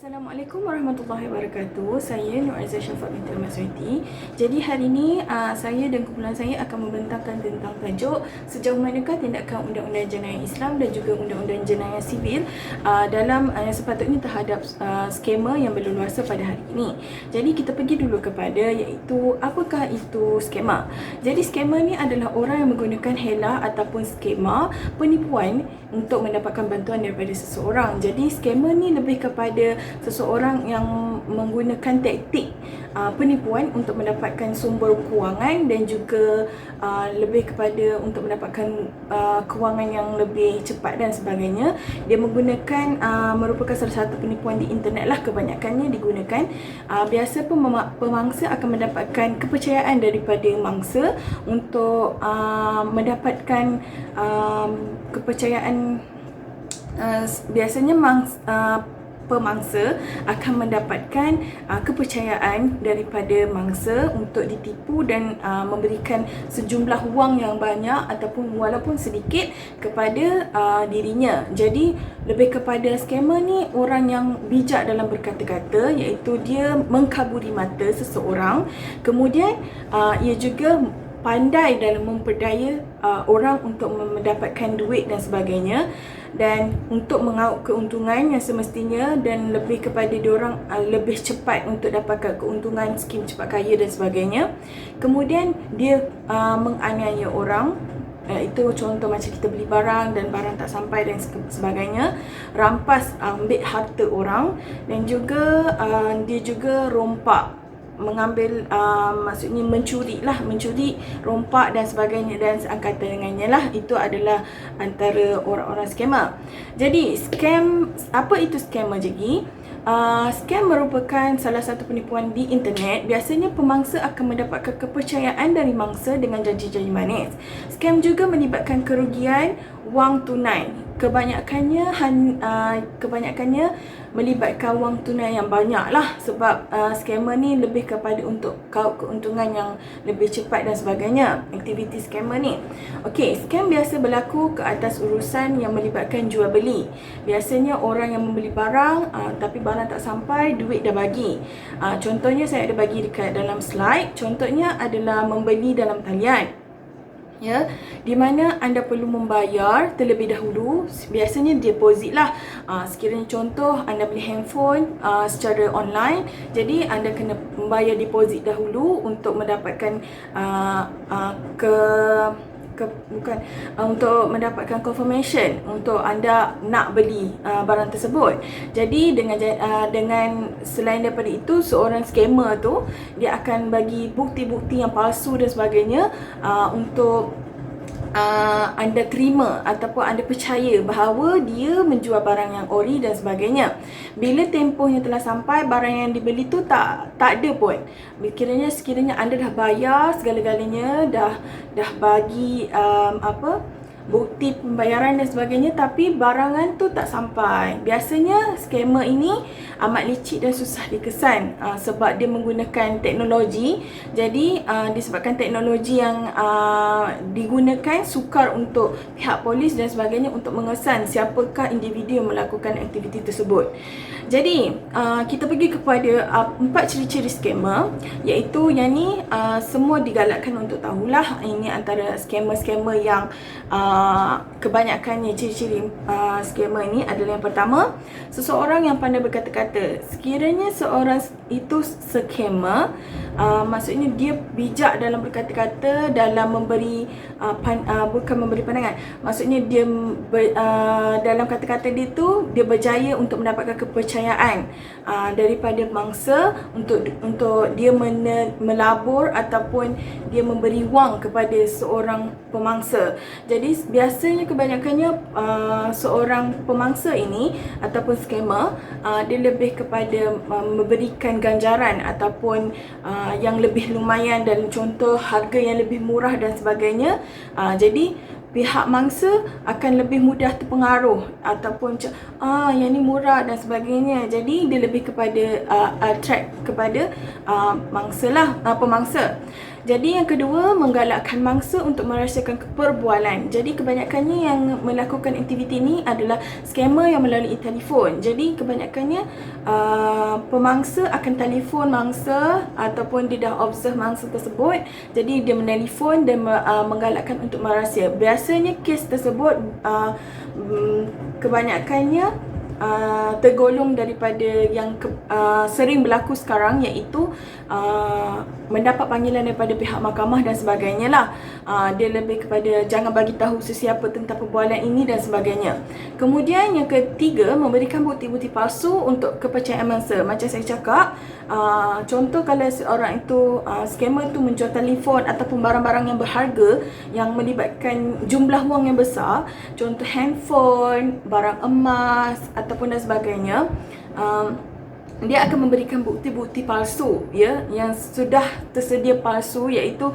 Assalamualaikum warahmatullahi wabarakatuh. Saya Nur Aizah Syafiq binti Al-Masriti. Jadi hari ini saya dan kumpulan saya akan membentangkan tentang tajuk sejauh manakah tindakan Undang-Undang Jenayah Islam dan juga Undang-Undang Jenayah Sivil dalam yang sepatutnya terhadap skema yang berleluasa pada hari ini. Jadi kita pergi dulu kepada iaitu apakah itu skema. Jadi skema ni adalah orang yang menggunakan hela ataupun skema penipuan untuk mendapatkan bantuan daripada seseorang. Jadi skema ni lebih kepada seseorang yang menggunakan taktik penipuan untuk mendapatkan sumber kewangan dan juga lebih kepada untuk mendapatkan kewangan yang lebih cepat dan sebagainya. Dia menggunakan merupakan salah satu penipuan di internet lah, kebanyakannya digunakan. Biasa pemangsa akan mendapatkan kepercayaan daripada mangsa untuk mendapatkan kepercayaan. Biasanya pemangsa akan mendapatkan kepercayaan daripada mangsa untuk ditipu dan memberikan sejumlah wang yang banyak ataupun walaupun sedikit kepada dirinya. Jadi lebih kepada skema ni orang yang bijak dalam berkata-kata, iaitu dia mengkaburi mata seseorang, kemudian ia juga pandai dalam memperdaya orang untuk mendapatkan duit dan sebagainya, dan untuk mengauk keuntungan yang semestinya, dan lebih kepada diorang lebih cepat untuk dapatkan keuntungan skim cepat kaya dan sebagainya. Kemudian dia menganiaya orang. Itu contoh macam kita beli barang dan barang tak sampai dan sebagainya, rampas, ambil harta orang, dan juga dia juga rompak, mengambil maksudnya mencuri, rompak dan sebagainya dan seangkatan dengannya lah. Itu adalah antara orang-orang skema. Jadi apa itu skema jadi? Scam merupakan salah satu penipuan di internet. Biasanya pemangsa akan mendapatkan kepercayaan dari mangsa dengan janji-janji manis. Scam juga melibatkan kerugian wang tunai. Kebanyakannya melibatkan wang tunai yang banyak lah, sebab scammer ni lebih kepada untuk keuntungan yang lebih cepat dan sebagainya, aktiviti scammer ni. Okey, scam biasa berlaku ke atas urusan yang melibatkan jual beli. Biasanya orang yang membeli barang tapi barang tak sampai, duit dah bagi. Contohnya saya ada bagi dekat dalam slide. Contohnya adalah membeli dalam talian, ya, di mana anda perlu membayar terlebih dahulu, biasanya deposit lah. Sekiranya contoh anda beli handphone secara online, jadi anda kena membayar deposit dahulu untuk mendapatkan untuk mendapatkan confirmation untuk anda nak beli barang tersebut. Jadi dengan selain daripada itu, seorang scammer tu dia akan bagi bukti-bukti yang palsu dan sebagainya untuk anda terima ataupun anda percaya bahawa dia menjual barang yang ori dan sebagainya. Bila tempohnya telah sampai, barang yang dibeli tu tak ada pun. Sekiranya anda dah bayar segala-galanya, dah bagi bukti pembayaran dan sebagainya, tapi barangan tu tak sampai. Biasanya scammer ini amat licik dan susah dikesan sebab dia menggunakan teknologi. Jadi disebabkan teknologi yang digunakan, sukar untuk pihak polis dan sebagainya untuk mengesan siapakah individu yang melakukan aktiviti tersebut. Jadi kita pergi kepada 4 ciri-ciri scammer, iaitu yang ni semua digalakkan untuk tahulah. Ini antara scammer-scammer yang kebanyakannya ciri-ciri scammer ini adalah: yang pertama, seseorang yang pandai berkata-kata. Sekiranya seorang itu scammer, maksudnya dia bijak dalam berkata-kata, dalam memberi bukan memberi pandangan, maksudnya dia dalam kata-kata dia tu dia berjaya untuk mendapatkan kepercayaan daripada mangsa untuk dia melabur ataupun dia memberi wang kepada seorang pemangsa. Jadi biasanya kebanyakannya seorang pemangsa ini ataupun scammer dia lebih kepada memberikan ganjaran ataupun yang lebih lumayan, dan contoh harga yang lebih murah dan sebagainya. Jadi pihak mangsa akan lebih mudah terpengaruh ataupun yang ni murah dan sebagainya. Jadi dia lebih kepada attract kepada pemangsa. Jadi yang kedua, menggalakkan mangsa untuk merahsiakan perbualan. Jadi kebanyakannya yang melakukan aktiviti ini adalah skamer yang melalui telefon. Jadi kebanyakannya pemangsa akan telefon mangsa ataupun dia dah observe mangsa tersebut. Jadi dia menelefon dan menggalakkan untuk merahsia. Biasanya kes tersebut kebanyakannya tergolong daripada yang sering berlaku sekarang, iaitu mendapat panggilan daripada pihak mahkamah dan sebagainya lah. Dia lebih kepada jangan bagi tahu sesiapa tentang perbualan ini dan sebagainya. Kemudian yang ketiga, memberikan bukti-bukti palsu untuk kepercayaan mangsa. Macam saya cakap, contoh kalau seorang itu scammer tu menjual telefon ataupun barang-barang yang berharga yang melibatkan jumlah wang yang besar, contoh handphone, barang emas ataupun dan sebagainya, dia akan memberikan bukti-bukti palsu, ya, yang sudah tersedia palsu, iaitu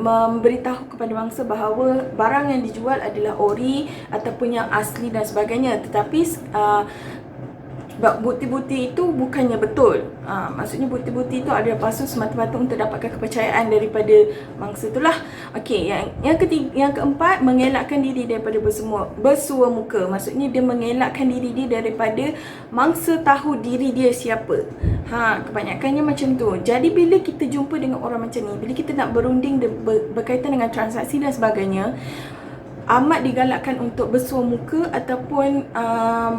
memberitahu kepada mangsa bahawa barang yang dijual adalah ori ataupun yang asli dan sebagainya. Tetapi bukti-bukti itu bukannya betul. Maksudnya bukti-bukti itu adalah palsu semata-mata untuk dapatkan kepercayaan daripada mangsa itulah. Okey, yang ketiga, yang keempat, mengelakkan diri daripada bersua muka. Maksudnya dia mengelakkan diri dia daripada mangsa tahu diri dia siapa. Kebanyakannya macam tu. Jadi bila kita jumpa dengan orang macam ni, bila kita nak berunding berkaitan dengan transaksi dan sebagainya, amat digalakkan untuk bersua muka ataupun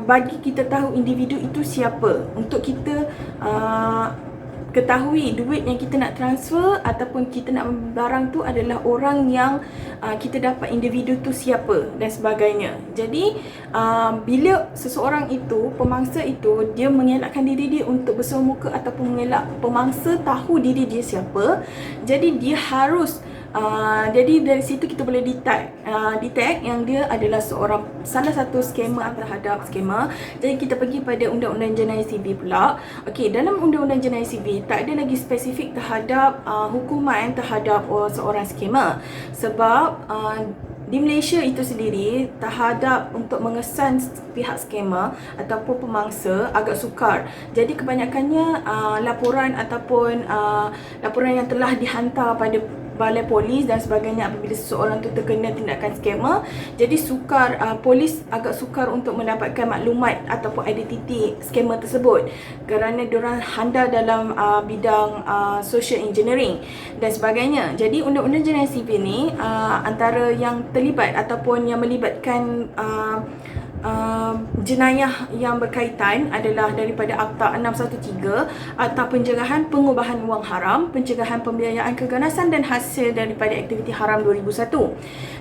bagi kita tahu individu itu siapa, untuk kita ketahui duit yang kita nak transfer ataupun kita nak barang tu adalah orang yang kita dapat individu tu siapa dan sebagainya. Jadi bila seseorang itu, pemangsa itu, dia mengelakkan diri dia untuk bersua muka ataupun mengelak pemangsa tahu diri dia siapa, jadi dia harus jadi dari situ kita boleh detect yang dia adalah salah satu scammer terhadap scammer. Jadi kita pergi pada Undang-Undang Jenayah Sivil pula. Okey, dalam Undang-Undang Jenayah Sivil tak ada lagi spesifik terhadap hukuman terhadap seorang scammer. Sebab di Malaysia itu sendiri, terhadap untuk mengesan pihak scammer ataupun pemangsa agak sukar. Jadi kebanyakannya laporan ataupun laporan yang telah dihantar pada balai polis dan sebagainya apabila seseorang tu terkena tindakan scammer, jadi polis agak sukar untuk mendapatkan maklumat ataupun identiti scammer tersebut kerana diorang handal dalam bidang social engineering dan sebagainya. Jadi Undang-Undang Jenayah Sivil ni antara yang terlibat ataupun yang melibatkan jenayah yang berkaitan adalah daripada Akta 613, Akta Pencegahan Pengubahan Wang Haram, Pencegahan Pembiayaan Keganasan dan Hasil daripada Aktiviti Haram 2001.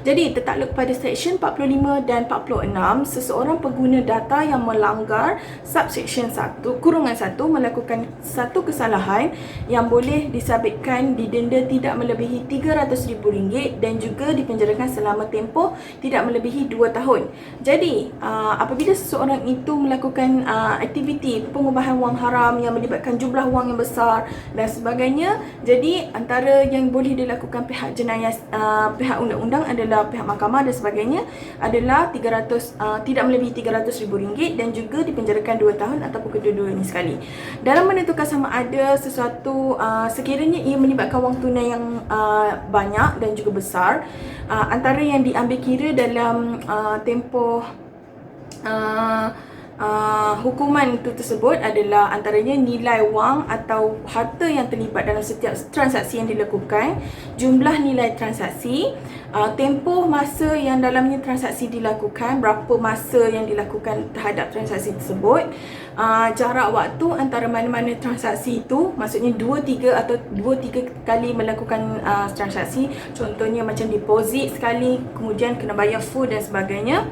Jadi tertakluk pada Seksyen 45 dan 46, seseorang pengguna data yang melanggar subseksyen 1 kurungan 1 melakukan satu kesalahan yang boleh disabitkan didenda tidak melebihi RM300,000 dan juga dipenjarakan selama tempoh tidak melebihi 2 tahun. Jadi apabila seseorang itu melakukan aktiviti pengubahan wang haram yang melibatkan jumlah wang yang besar dan sebagainya, jadi antara yang boleh dilakukan pihak jenayah, pihak undang-undang adalah pihak mahkamah dan sebagainya adalah tidak melebihi RM300,000 dan juga dipenjarakan 2 tahun ataupun kedua-duanya sekali. Dalam menentukan sama ada sesuatu sekiranya ia melibatkan wang tunai yang banyak dan juga besar, antara yang diambil kira dalam tempoh hukuman itu tersebut adalah antaranya nilai wang atau harta yang terlibat dalam setiap transaksi yang dilakukan, jumlah nilai transaksi, tempoh masa yang dalamnya transaksi dilakukan, berapa masa yang dilakukan terhadap transaksi tersebut, jarak waktu antara mana-mana transaksi itu, maksudnya 2-3 kali melakukan transaksi, contohnya macam deposit sekali, kemudian kena bayar full dan sebagainya,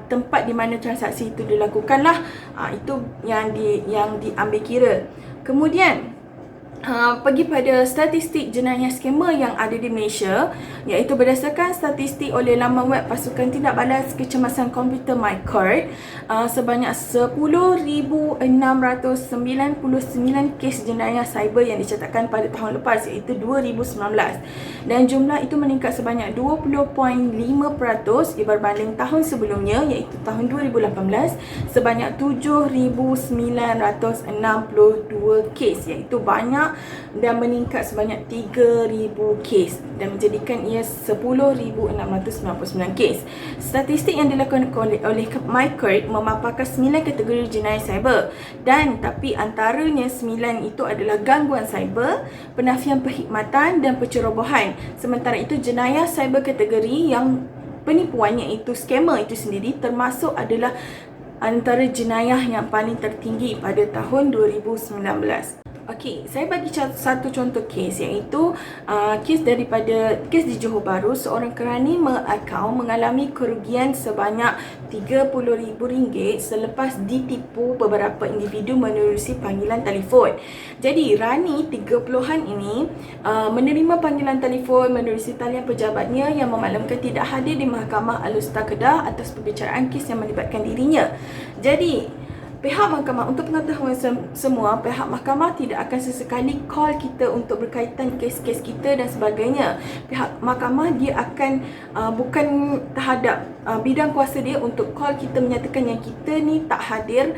tempat di mana transaksi itu dilakukanlah, itu yang diambil kira. Kemudian pergi pada statistik jenayah skamer yang ada di Malaysia, iaitu berdasarkan statistik oleh laman web Pasukan Tindak Balas Kecemasan Komputer MyCourt, sebanyak 10,699 kes jenayah cyber yang dicatatkan pada tahun lepas, iaitu 2019, dan jumlah itu meningkat sebanyak 20.5% berbanding tahun sebelumnya, iaitu tahun 2018, sebanyak 7,962 kes, iaitu banyak dan meningkat sebanyak 3,000 kes dan menjadikan ia 10,699 kes. Statistik yang dilakukan oleh MyCurt memaparkan 9 kategori jenayah cyber, dan tapi antaranya 9 itu adalah gangguan cyber, penafian perkhidmatan dan pencerobohan. Sementara itu jenayah cyber kategori yang penipuannya itu scammer itu sendiri termasuk adalah antara jenayah yang paling tertinggi pada tahun 2019. Okey, saya bagi satu contoh kes, iaitu kes di Johor Bahru. Seorang kerani akaun mengalami kerugian sebanyak RM30,000 selepas ditipu beberapa individu menerusi panggilan telefon. Jadi Rani 30-an ini menerima panggilan telefon menerusi talian pejabatnya yang memaklumkan tidak hadir di Mahkamah Al-Usta Kedah atas perbicaraan kes yang melibatkan dirinya. Jadi pihak mahkamah, untuk pengetahuan semua, pihak mahkamah tidak akan sesekali call kita untuk berkaitan kes-kes kita dan sebagainya. Pihak mahkamah dia akan bukan terhadap bidang kuasa dia untuk call kita menyatakan yang kita ni tak hadir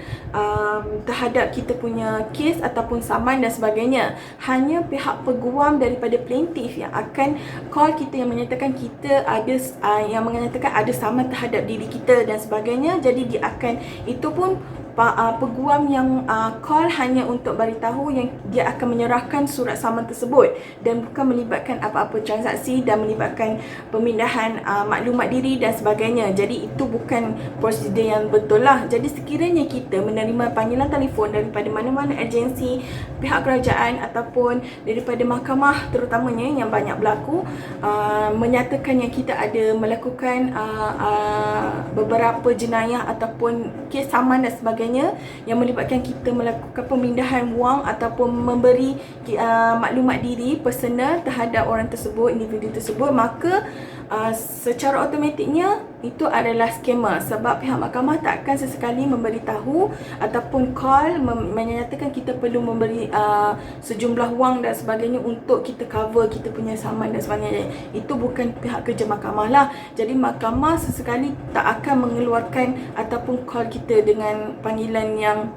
terhadap kita punya kes ataupun saman dan sebagainya. Hanya pihak peguam daripada plaintiff yang akan call kita yang menyatakan kita ada ada saman terhadap diri kita dan sebagainya. Jadi dia akan, itu pun peguam yang call hanya untuk beritahu yang dia akan menyerahkan surat saman tersebut dan bukan melibatkan apa-apa transaksi dan melibatkan pemindahan maklumat diri dan sebagainya. Jadi itu bukan prosedur yang betul lah. Jadi sekiranya kita menerima panggilan telefon daripada mana-mana agensi pihak kerajaan ataupun daripada mahkamah terutamanya yang banyak berlaku, menyatakan yang kita ada melakukan beberapa jenayah ataupun kes saman dan sebagainya yang melibatkan kita melakukan pemindahan wang ataupun memberi maklumat diri personal terhadap orang tersebut, individu tersebut, maka secara automatiknya itu adalah scammer, sebab pihak mahkamah tak akan sesekali memberitahu ataupun call menyatakan kita perlu memberi sejumlah wang dan sebagainya untuk kita cover kita punya saman dan sebagainya. Itu bukan pihak kerja mahkamah lah. Jadi mahkamah sesekali tak akan mengeluarkan ataupun call kita dengan panggilan yang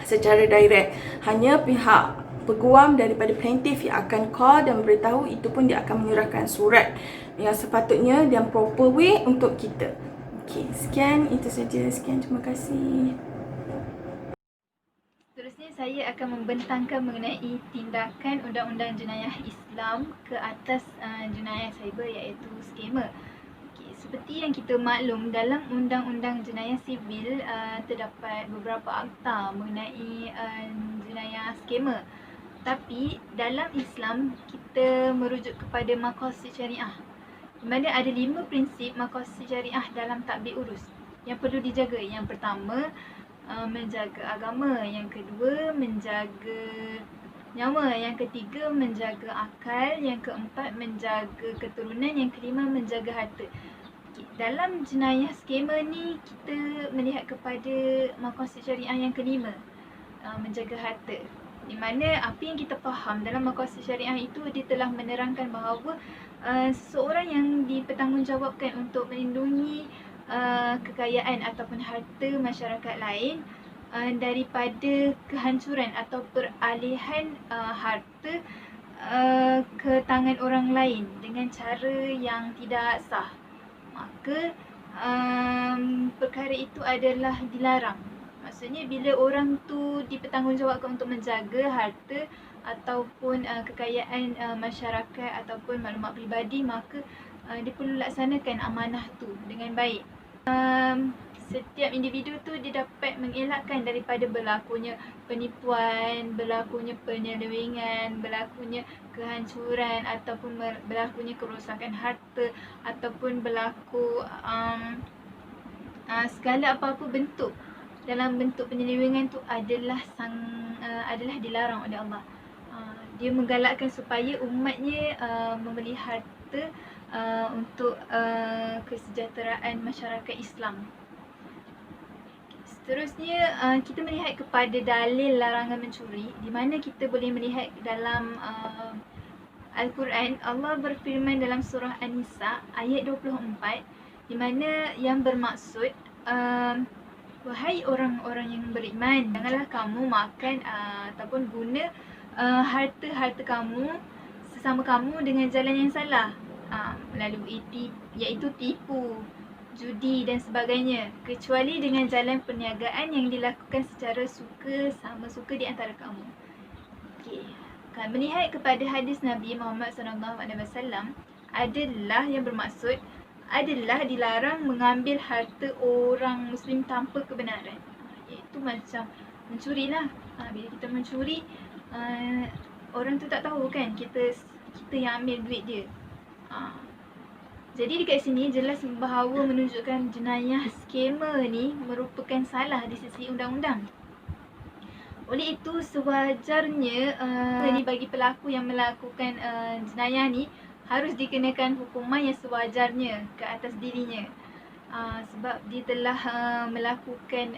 secara direct. Hanya pihak peguam daripada plaintiff yang akan call dan beritahu, itu pun dia akan menyerahkan surat yang sepatutnya dan proper way untuk kita. Okey, sekian, itu saja. Sekian, terima kasih. Seterusnya saya akan membentangkan mengenai tindakan Undang-Undang Jenayah Islam ke atas jenayah cyber, iaitu scammer. Seperti yang kita maklum, dalam Undang-Undang Jenayah Sivil terdapat beberapa akta mengenai jenayah scammer. Tapi dalam Islam kita merujuk kepada maqasid syariah, di mana ada 5 prinsip maqasid syariah dalam tadbir urus yang perlu dijaga. Yang pertama, menjaga agama. Yang kedua, menjaga nyawa. Yang ketiga, menjaga akal. Yang keempat, menjaga keturunan. Yang kelima, menjaga harta. Dalam jenayah scammer ni, kita melihat kepada maqasid syariah yang kelima, menjaga harta. Di mana apa yang kita faham dalam maqasid syariah itu, dia telah menerangkan bahawa seseorang yang dipertanggungjawabkan untuk melindungi kekayaan ataupun harta masyarakat lain daripada kehancuran atau peralihan harta ke tangan orang lain dengan cara yang tidak sah, maka perkara itu adalah dilarang. Maksudnya bila orang tu dipertanggungjawabkan untuk menjaga harta ataupun kekayaan masyarakat ataupun maklumat peribadi, maka dia perlu laksanakan amanah tu dengan baik. Setiap individu tu dia dapat mengelakkan daripada berlakunya penipuan, berlakunya penyelewengan, berlakunya kehancuran ataupun berlakunya kerosakan harta ataupun berlaku segala apa-apa bentuk dalam bentuk penyelewengan tu adalah dilarang oleh Allah. Dia menggalakkan supaya umatnya membeli harta untuk kesejahteraan masyarakat Islam. Seterusnya, kita melihat kepada dalil larangan mencuri, di mana kita boleh melihat dalam Al-Quran. Allah berfirman dalam surah An-Nisa ayat 24, di mana yang bermaksud, wahai orang-orang yang beriman, janganlah kamu makan ataupun guna harta-harta kamu sesama kamu dengan jalan yang salah, melalui iaitu tipu, judi dan sebagainya, kecuali dengan jalan perniagaan yang dilakukan secara sama suka di antara kamu. Okey. Melihat kepada hadis Nabi Muhammad SAW adalah yang bermaksud adalah dilarang mengambil harta orang Muslim tanpa kebenaran. Iaitu macam mencuri lah. Bila kita mencuri, orang tu tak tahu kan kita yang ambil duit dia. Jadi dekat sini jelas bahawa menunjukkan jenayah skamer ni merupakan salah di sisi undang-undang. Oleh itu sewajarnya bagi pelaku yang melakukan jenayah ni harus dikenakan hukuman yang sewajarnya ke atas dirinya. Sebab dia telah melakukan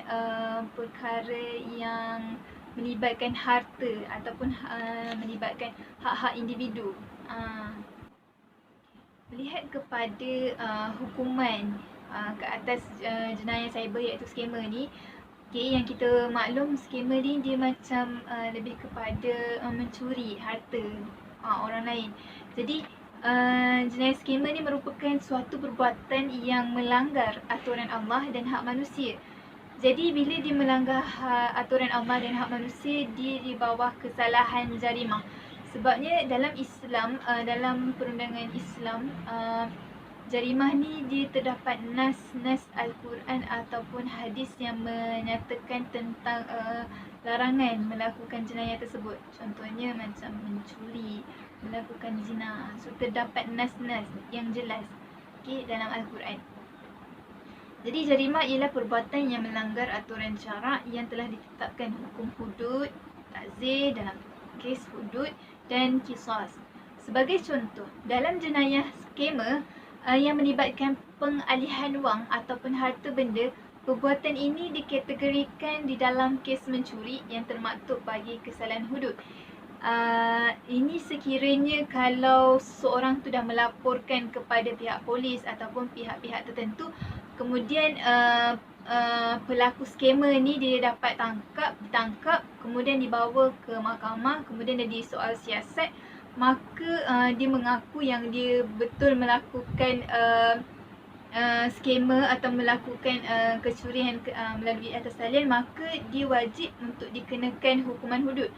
perkara yang melibatkan harta ataupun melibatkan hak-hak individu. Melihat kepada hukuman ke atas jenayah cyber iaitu skamer ni, yang kita maklum skamer ni dia macam lebih kepada mencuri harta orang lain. Jadi jenayah skamer ni merupakan suatu perbuatan yang melanggar aturan Allah dan hak manusia. Jadi bila dia melanggar aturan Allah dan hak manusia, dia di bawah kesalahan jarimah. Sebabnya dalam Islam, dalam perundangan Islam, jarimah ni dia terdapat nas Al-Quran ataupun hadis yang menyatakan tentang larangan melakukan jenayah tersebut. Contohnya macam mencuri, melakukan zina. So terdapat nas-nas yang jelas dalam Al-Quran. Jadi jarimah ialah perbuatan yang melanggar aturan syarak yang telah ditetapkan hukum hudud, takzir dalam kes hudud dan qisas. Sebagai contoh, dalam jenayah skamer yang melibatkan pengalihan wang ataupun harta benda, perbuatan ini dikategorikan di dalam kes mencuri yang termaktub bagi kesalahan hudud. Ini sekiranya kalau seorang tu dah melaporkan kepada pihak polis ataupun pihak-pihak tertentu, kemudian pelaku skamer ni dia dapat ditangkap, kemudian dibawa ke mahkamah, kemudian dia disoal siasat, maka dia mengaku yang dia betul melakukan skamer atau melakukan kecurian melalui atas talian, maka dia wajib untuk dikenakan hukuman hudud.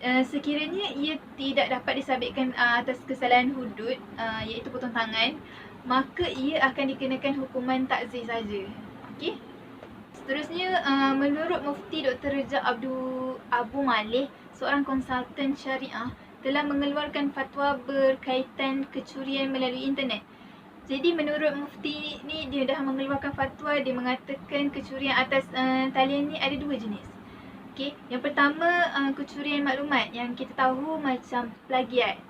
Sekiranya ia tidak dapat disabitkan atas kesalahan hudud, iaitu potong tangan, maka ia akan dikenakan hukuman takzir saja. Okey. Seterusnya, menurut Mufti Dr. Rejab Abu Maleh, seorang konsultan syariah, telah mengeluarkan fatwa berkaitan kecurian melalui internet. Jadi menurut Mufti ni, dia dah mengeluarkan fatwa, dia mengatakan kecurian atas talian ni ada dua jenis. Okey, yang pertama kecurian maklumat yang kita tahu macam plagiat.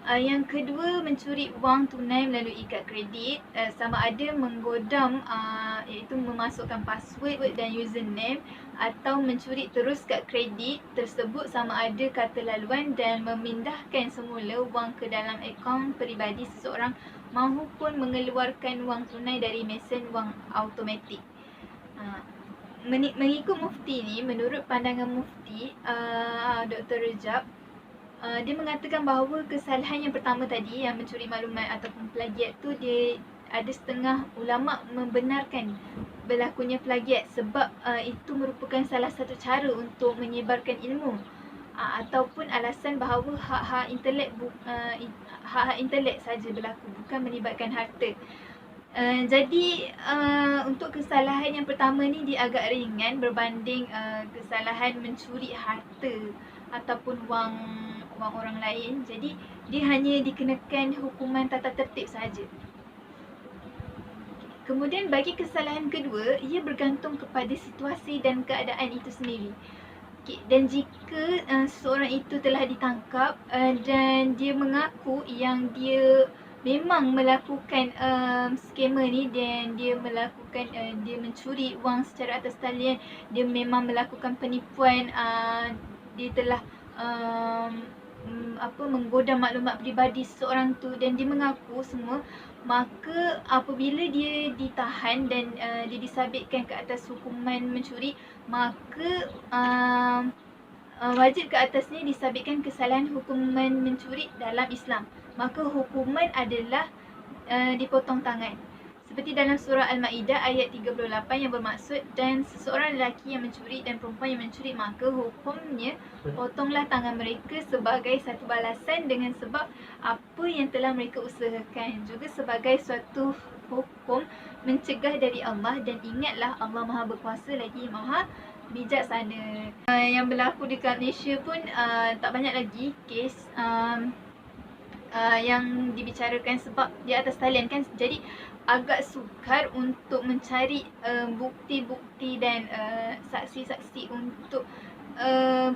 Yang kedua mencuri wang tunai melalui kad kredit, sama ada menggodam iaitu memasukkan password dan username, atau mencuri terus kad kredit tersebut sama ada kata laluan dan memindahkan semula wang ke dalam akaun peribadi seseorang maupun mengeluarkan wang tunai dari mesin wang automatik. Mengikut Mufti ni, menurut pandangan Mufti Dr. Rejab, dia mengatakan bahawa kesalahan yang pertama tadi, yang mencuri maklumat ataupun plagiat tu, dia ada setengah ulama membenarkan berlakunya plagiat sebab itu merupakan salah satu cara untuk menyebarkan ilmu, ataupun alasan bahawa hak-hak intelek saja berlaku, bukan melibatkan harta. Jadi untuk kesalahan yang pertama ni dia agak ringan berbanding kesalahan mencuri harta ataupun wang orang lain. Jadi dia hanya dikenakan hukuman tata tertib sahaja. Kemudian bagi kesalahan kedua, ia bergantung kepada situasi dan keadaan itu sendiri. Dan jika seseorang itu telah ditangkap dan dia mengaku yang dia memang melakukan skamer ni, dan dia melakukan dia mencuri wang secara atas talian, dia memang melakukan penipuan, dia telah menggodam maklumat peribadi seseorang tu dan dia mengaku semua, maka apabila dia ditahan dan dia disabitkan ke atas hukuman mencuri, maka wajib ke atasnya disabitkan kesalahan hukuman mencuri dalam Islam. Maka hukuman adalah dipotong tangan. Seperti dalam surah Al-Ma'idah ayat 38 yang bermaksud, dan seseorang lelaki yang mencuri dan perempuan yang mencuri, maka hukumnya potonglah tangan mereka sebagai satu balasan dengan sebab apa yang telah mereka usahakan, juga sebagai suatu hukum mencegah dari Allah. Dan ingatlah, Allah Maha Berkuasa lagi Maha Bijaksana. Yang berlaku dekat Malaysia pun tak banyak lagi kes yang dibicarakan sebab di atas talian kan, jadi agak sukar untuk mencari bukti-bukti dan saksi-saksi untuk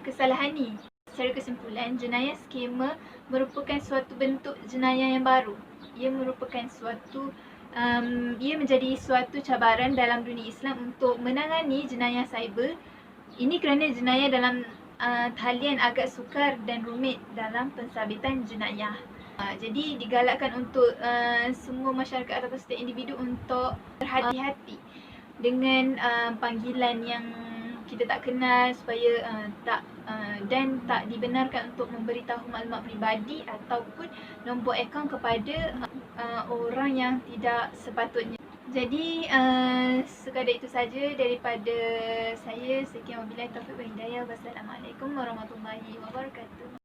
kesalahan ni. Secara kesimpulan, jenayah skema merupakan suatu bentuk jenayah yang baru. Ia merupakan suatu ia menjadi suatu cabaran dalam dunia Islam untuk menangani jenayah cyber. Ini kerana jenayah dalam talian agak sukar dan rumit dalam pensabitan jenayah. Jadi digalakkan untuk semua masyarakat atau setiap individu untuk berhati-hati dengan panggilan yang kita tak kenal, supaya dan tak dibenarkan untuk memberitahu maklumat peribadi ataupun nombor akaun kepada orang yang tidak sepatutnya. Jadi sekadar itu saja daripada saya. Sekian wabillahi taufiq wal hidayah. Wassalamualaikum warahmatullahi wabarakatuh.